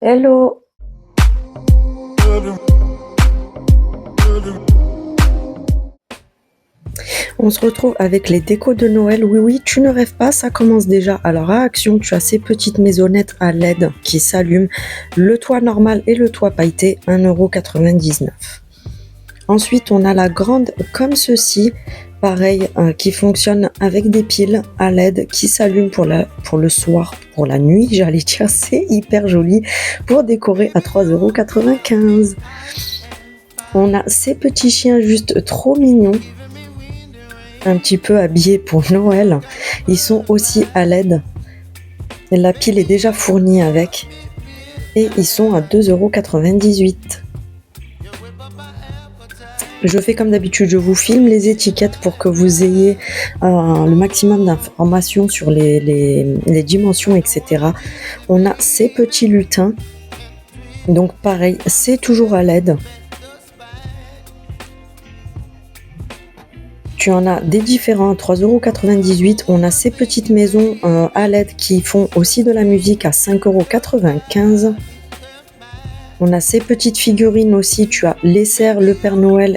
Hello! On se retrouve avec les décos de Noël. Oui, oui, tu ne rêves pas, ça commence déjà. Alors à Action, tu as ces petites maisonnettes à LED qui s'allument. Le toit normal et le toit pailleté, 1,99 €. Ensuite, on a la grande comme ceci, pareil, qui fonctionne avec des piles à LED qui s'allument pour le soir, pour la nuit, j'allais dire, c'est hyper joli, pour décorer à 3,95 €. On a ces petits chiens juste trop mignons, un petit peu habillés pour Noël. Ils sont aussi à LED. La pile est déjà fournie avec. Et ils sont à 2,98 €. Je fais comme d'habitude, je vous filme les étiquettes pour que vous ayez le maximum d'informations sur les dimensions, etc. On a ces petits lutins. Donc pareil, c'est toujours à LED. Tu en as des différents à 3,98 €. On a ces petites maisons à LED qui font aussi de la musique à 5,95 €. On a ces petites figurines aussi. Tu as les cerfs, le Père Noël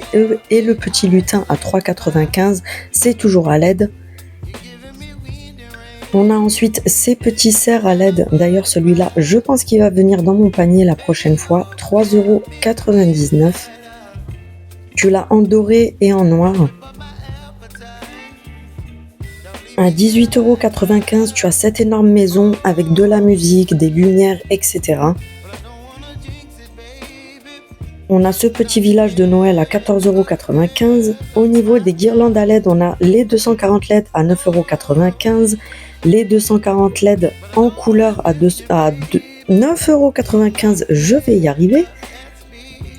et le petit lutin à 3,95 €. C'est toujours à LED. On a ensuite ces petits cerfs à LED. D'ailleurs, celui-là, je pense qu'il va venir dans mon panier la prochaine fois. 3,99 €. Tu l'as en doré et en noir. À 18,95 €, tu as cette énorme maison avec de la musique, des lumières, etc. On a ce petit village de Noël à 14,95 €. Au niveau des guirlandes à LED, on a les 240 LED à 9,95 €. Les 240 LED en couleur à 9,95 €. Je vais y arriver.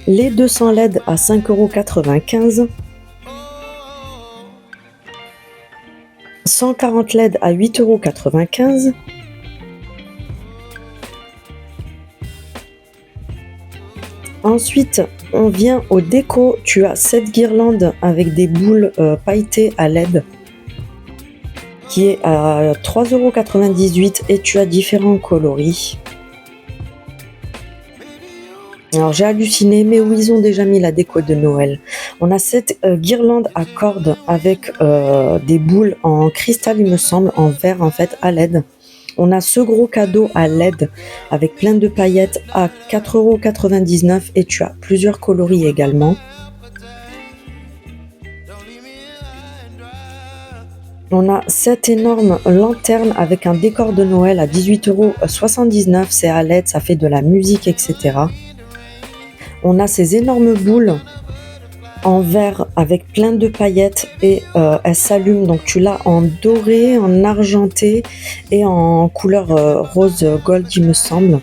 Les 200 LED à 5,95 €. 140 LED à 8,95 €. Ensuite, on vient au déco. Tu as cette guirlande avec des boules pailletées à LED qui est à 3,98 € et tu as différents coloris. Alors j'ai halluciné, mais oui, ils ont déjà mis la déco de Noël. On a cette guirlande à cordes avec des boules en cristal, il me semble, en verre en fait, à LED. On a ce gros cadeau à LED avec plein de paillettes à 4,99 € et tu as plusieurs coloris également. On a cette énorme lanterne avec un décor de Noël à 18,79 €. C'est à LED, ça fait de la musique, etc. On a ces énormes boules en verre avec plein de paillettes et elles s'allument. Donc tu l'as en doré, en argenté et en couleur rose gold, il me semble.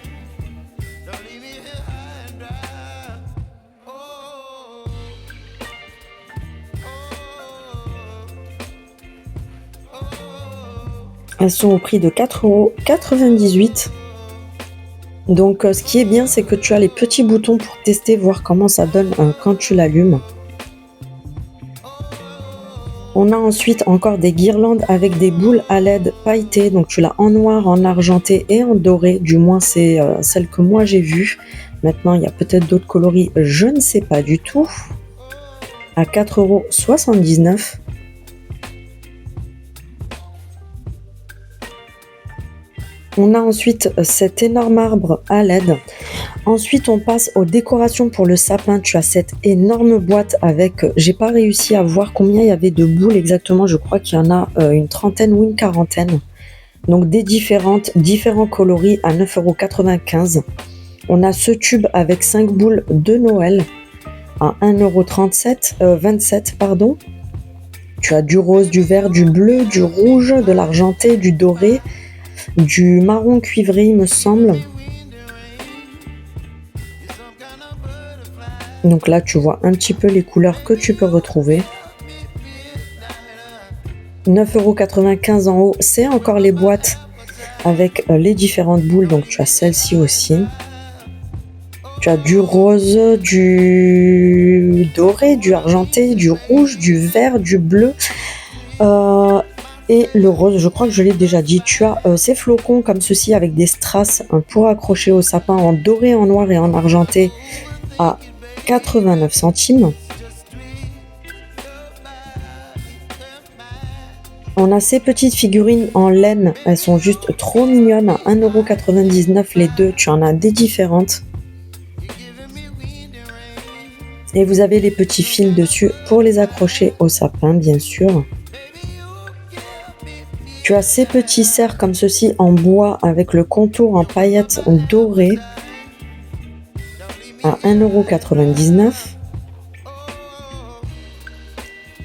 Elles sont au prix de 4,98 €. Donc ce qui est bien, c'est que tu as les petits boutons pour tester, voir comment ça donne quand tu l'allumes. On a ensuite encore des guirlandes avec des boules à LED pailletées. Donc tu l'as en noir, en argenté et en doré. Du moins c'est celle que moi j'ai vue. Maintenant il y a peut-être d'autres coloris, je ne sais pas du tout. À 4,79 €. On a ensuite cet énorme arbre à LED. Ensuite, on passe aux décorations pour le sapin. Tu as cette énorme boîte avec, j'ai pas réussi à voir combien il y avait de boules exactement. Je crois qu'il y en a une trentaine ou une quarantaine. Donc des différents coloris à 9,95 €. On a ce tube avec 5 boules de Noël à 1,27 €. Tu as du rose, du vert, du bleu, du rouge, de l'argenté, du doré, du marron cuivré, il me semble. Donc là, tu vois un petit peu les couleurs que tu peux retrouver. 9,95 € en haut, c'est encore les boîtes avec les différentes boules. Donc tu as celle-ci aussi. Tu as du rose, du doré, du argenté, du rouge, du vert, du bleu. Et le rose, je crois que je l'ai déjà dit, tu as ces flocons comme ceci avec des strass pour accrocher au sapin en doré, en noir et en argenté à 89 centimes. On a ces petites figurines en laine, elles sont juste trop mignonnes, à 1,99 € les deux, tu en as des différentes. Et vous avez les petits fils dessus pour les accrocher au sapin, bien sûr. Tu as ces petits cerfs comme ceci en bois avec le contour en paillettes dorées à 1,99 €.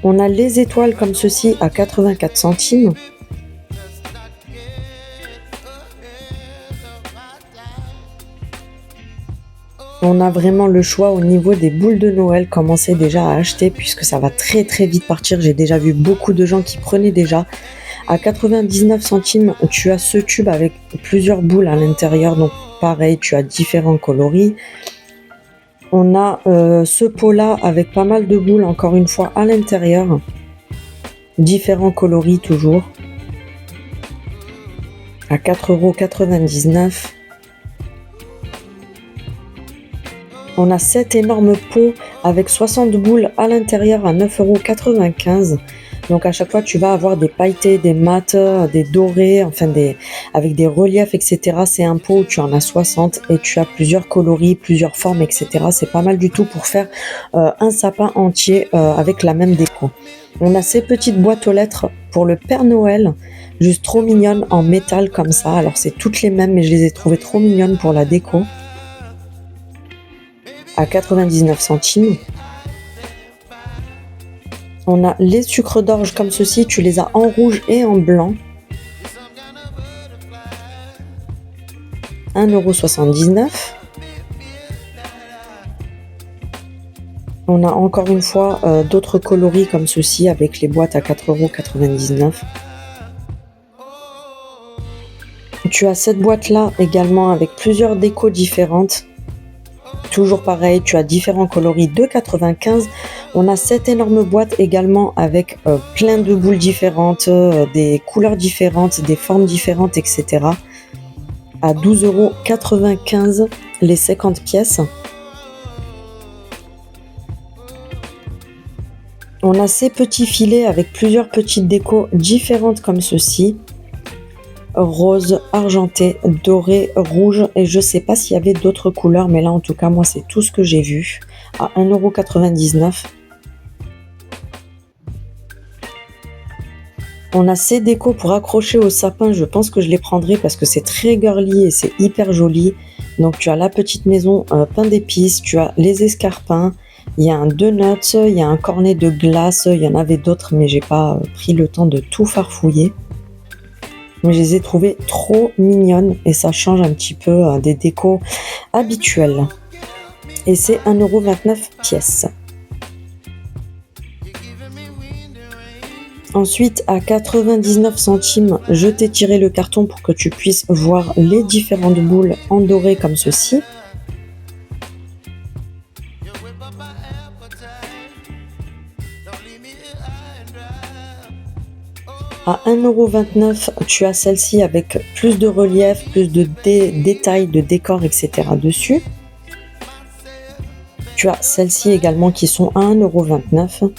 On a les étoiles comme ceci à 84 centimes. On a vraiment le choix au niveau des boules de Noël. Commencez déjà à acheter puisque ça va très très vite partir. J'ai déjà vu beaucoup de gens qui prenaient déjà. À 99 centimes, tu as ce tube avec plusieurs boules à l'intérieur. Donc pareil, tu as différents coloris. On a ce pot-là avec pas mal de boules, encore une fois, à l'intérieur. Différents coloris toujours. À 4,99 €. On a cet énorme pot avec 60 boules à l'intérieur à 9,95 €. Donc à chaque fois, tu vas avoir des pailletés, des mats, des dorés, enfin avec des reliefs, etc. C'est un pot où tu en as 60 et tu as plusieurs coloris, plusieurs formes, etc. C'est pas mal du tout pour faire un sapin entier avec la même déco. On a ces petites boîtes aux lettres pour le Père Noël, juste trop mignonnes en métal comme ça. Alors c'est toutes les mêmes, mais je les ai trouvées trop mignonnes pour la déco. À 99 centimes. On a les sucres d'orge comme ceci, tu les as en rouge et en blanc. 1,79 €. On a encore une fois d'autres coloris comme ceci avec les boîtes à 4,99 €. Tu as cette boîte là également avec plusieurs décos différentes. Toujours pareil, tu as différents coloris de 95. On a cette énorme boîte également avec plein de boules différentes, des couleurs différentes, des formes différentes, etc. À 12,95 € les 50 pièces. On a ces petits filets avec plusieurs petites décos différentes comme ceci. Rose, argenté, doré, rouge et je sais pas s'il y avait d'autres couleurs, mais là en tout cas moi c'est tout ce que j'ai vu à 1,99 €. On a ces décos pour accrocher au sapin, je pense que je les prendrai parce que c'est très girly et c'est hyper joli. Donc tu as la petite maison pain d'épices, tu as les escarpins, il y a un donut, il y a un cornet de glace, il y en avait d'autres mais j'ai pas pris le temps de tout farfouiller. Mais je les ai trouvées trop mignonnes et ça change un petit peu des décos habituelles. Et c'est 1,29 € pièce. Ensuite, à 99 centimes, je t'ai tiré le carton pour que tu puisses voir les différentes boules en doré comme ceci. À 1,29 €, tu as celle-ci avec plus de relief, plus de détails, de décors, etc. dessus. Tu as celles-ci également qui sont à 1,29 €.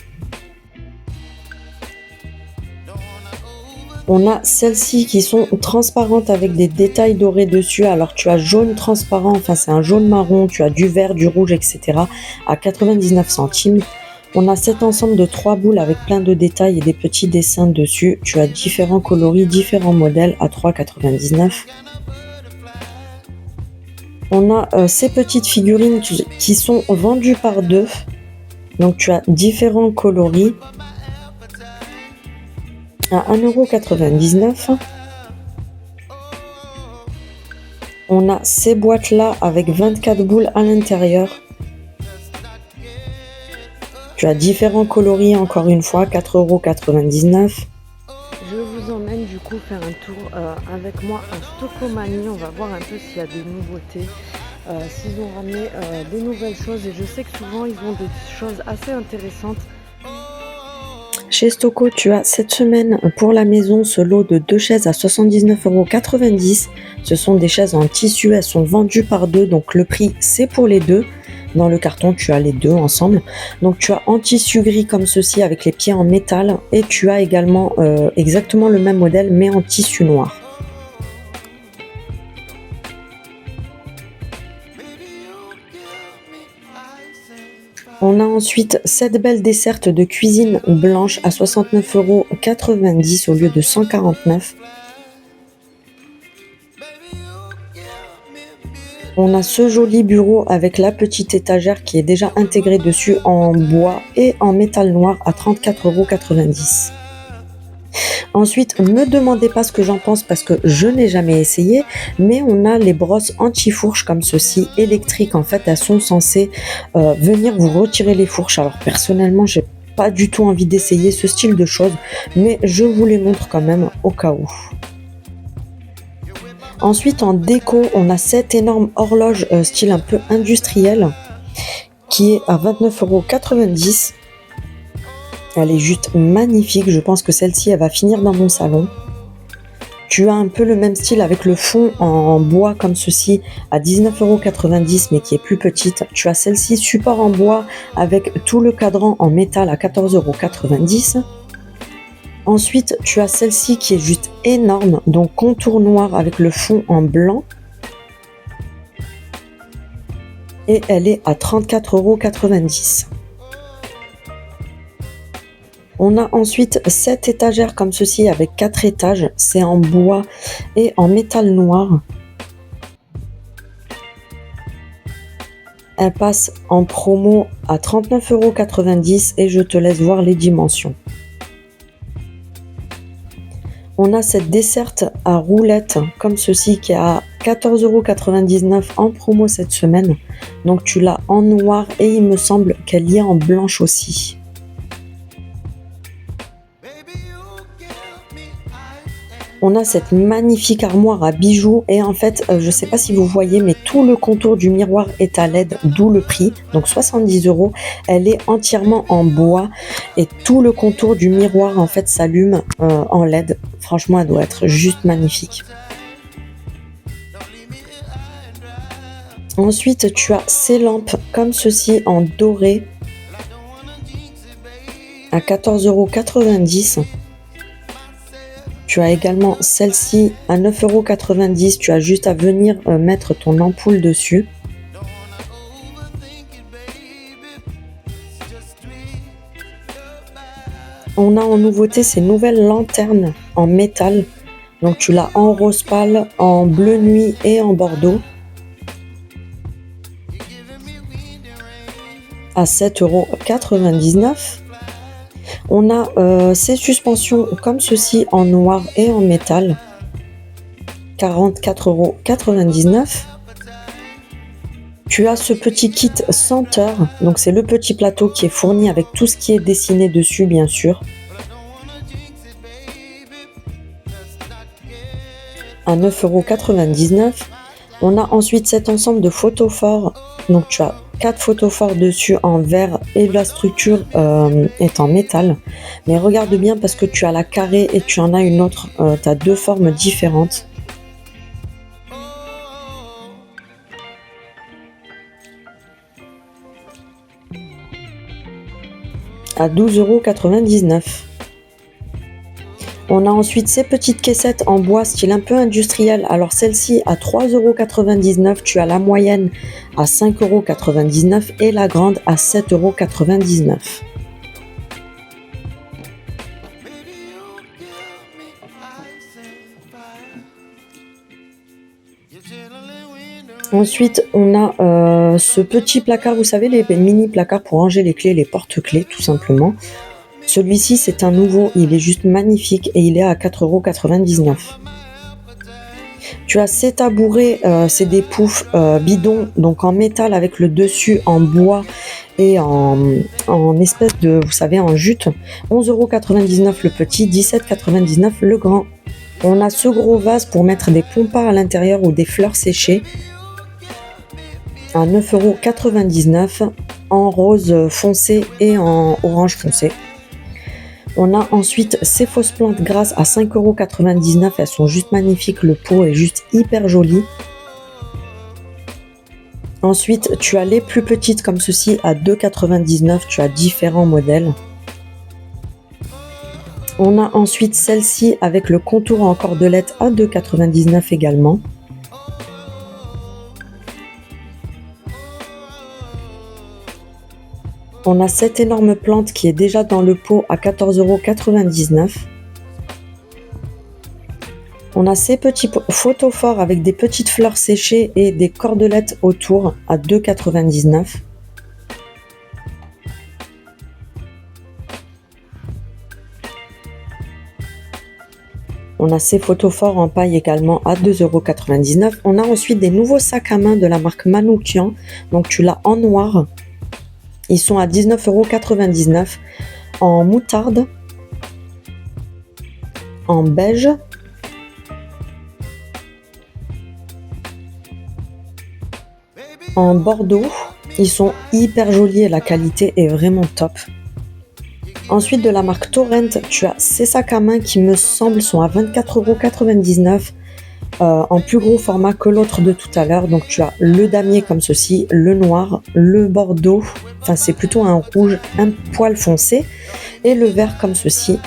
On a celles-ci qui sont transparentes avec des détails dorés dessus. Alors tu as jaune transparent, enfin c'est un jaune marron, tu as du vert, du rouge, etc. à 99 centimes. On a cet ensemble de 3 boules avec plein de détails et des petits dessins dessus. Tu as différents coloris, différents modèles à 3,99 €. On a ces petites figurines qui sont vendues par deux. Donc tu as différents coloris à 1,99 €. On a ces boîtes là avec 24 boules à l'intérieur. Tu as différents coloris encore une fois, 4,99 €. Je vous emmène du coup faire un tour avec moi à Stocomanie. On va voir un peu s'il y a des nouveautés, s'ils ont ramené des nouvelles choses. Et je sais que souvent ils ont des choses assez intéressantes. Chez Stocco, tu as cette semaine pour la maison ce lot de 2 chaises à 79,90 €. Ce sont des chaises en tissu, elles sont vendues par deux, donc le prix c'est pour les deux. Dans le carton, tu as les deux ensemble. Donc tu as en tissu gris comme ceci avec les pieds en métal et tu as également exactement le même modèle mais en tissu noir. On a ensuite cette belle desserte de cuisine blanche à 69,90 € au lieu de 149 €. On a ce joli bureau avec la petite étagère qui est déjà intégrée dessus en bois et en métal noir à 34,90 €. Ensuite, me demandez pas ce que j'en pense parce que je n'ai jamais essayé, mais on a les brosses anti-fourches comme ceci, électriques. En fait, elles sont censées venir vous retirer les fourches. Alors personnellement, j'ai pas du tout envie d'essayer ce style de choses, mais je vous les montre quand même au cas où. Ensuite, en déco, on a cette énorme horloge style un peu industriel qui est à 29,90 €. Elle est juste magnifique, je pense que celle-ci, elle va finir dans mon salon. Tu as un peu le même style avec le fond en bois comme ceci à 19,90 € mais qui est plus petite. Tu as celle-ci support en bois avec tout le cadran en métal à 14,90 €. Ensuite, tu as celle-ci qui est juste énorme, donc contour noir avec le fond en blanc. Et elle est à 34,90 €. On a ensuite cette étagère comme ceci avec 4 étages. C'est en bois et en métal noir. Elle passe en promo à 39,90 € et je te laisse voir les dimensions. On a cette desserte à roulettes comme ceci qui est à 14,99 € en promo cette semaine. Donc tu l'as en noir et il me semble qu'elle y est en blanche aussi. On a cette magnifique armoire à bijoux et en fait, je ne sais pas si vous voyez, mais tout le contour du miroir est à LED, d'où le prix, donc 70 €. Elle est entièrement en bois et tout le contour du miroir en fait s'allume en LED. Franchement, elle doit être juste magnifique. Ensuite, tu as ces lampes comme ceci en doré à 14,90 €. Tu as également celle-ci à 9,90 €. Tu as juste à venir mettre ton ampoule dessus. On a en nouveauté ces nouvelles lanternes en métal. Donc tu l'as en rose pâle, en bleu nuit et en bordeaux. À 7,99 €. On a ces suspensions comme ceci en noir et en métal, 44,99 €. Tu as ce petit kit senteur, donc c'est le petit plateau qui est fourni avec tout ce qui est dessiné dessus bien sûr. À 9,99 €. On a ensuite cet ensemble de photophores, donc tu as 4 photophores dessus en verre et la structure est en métal. Mais regarde bien parce que tu as la carrée et tu en as une autre, tu as 2 formes différentes. À 12,99 €. On a ensuite ces petites caissettes en bois style un peu industriel. Alors celle-ci à 3,99 €, tu as la moyenne à 5,99 € et la grande à 7,99 €. Ensuite, on a ce petit placard, vous savez, les mini placards pour ranger les clés, les porte-clés tout simplement. Celui-ci, c'est un nouveau, il est juste magnifique et il est à 4,99 €. Tu as ces tabourets, c'est des poufs bidons, donc en métal avec le dessus en bois et en espèce de, vous savez, en jute. 11,99 € le petit, 17,99 € le grand. On a ce gros vase pour mettre des pompards à l'intérieur ou des fleurs séchées à 9,99 € en rose foncé et en orange foncé. On a ensuite ces fausses plantes grasses à 5,99 €. Elles sont juste magnifiques, le pot est juste hyper joli. Ensuite, tu as les plus petites comme ceci à 2,99 €. Tu as différents modèles. On a ensuite celle-ci avec le contour en cordelette à 2,99 € également. On a cette énorme plante qui est déjà dans le pot à 14,99 €. On a ces petits photophores avec des petites fleurs séchées et des cordelettes autour à 2,99 €. On a ces photophores en paille également à 2,99 €. On a ensuite des nouveaux sacs à main de la marque Manoukian. Donc tu l'as en noir. Ils sont à 19,99 €. En moutarde. En beige. En bordeaux. Ils sont hyper jolis et la qualité est vraiment top. Ensuite, de la marque Torrent, tu as ces sacs à main qui me semblent sont à 24,99 € en plus gros format que l'autre de tout à l'heure. Donc tu as le damier comme ceci, le noir, le bordeaux, enfin c'est plutôt un rouge un poil foncé, et le vert comme ceci.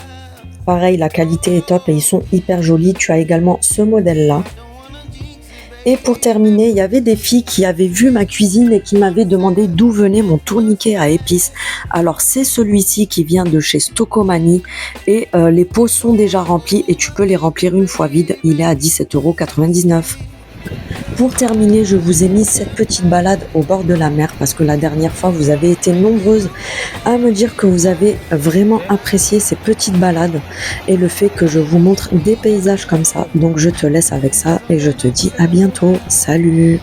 Pareil, la qualité est top et ils sont hyper jolis. Tu as également ce modèle là. Et pour terminer, il y avait des filles qui avaient vu ma cuisine et qui m'avaient demandé d'où venait mon tourniquet à épices. Alors c'est celui-ci qui vient de chez Stocomanie et les pots sont déjà remplis et tu peux les remplir une fois vides. Il est à 17,99 €. Pour terminer, je vous ai mis cette petite balade au bord de la mer parce que la dernière fois, vous avez été nombreuses à me dire que vous avez vraiment apprécié ces petites balades et le fait que je vous montre des paysages comme ça. Donc je te laisse avec ça et je te dis à bientôt. Salut!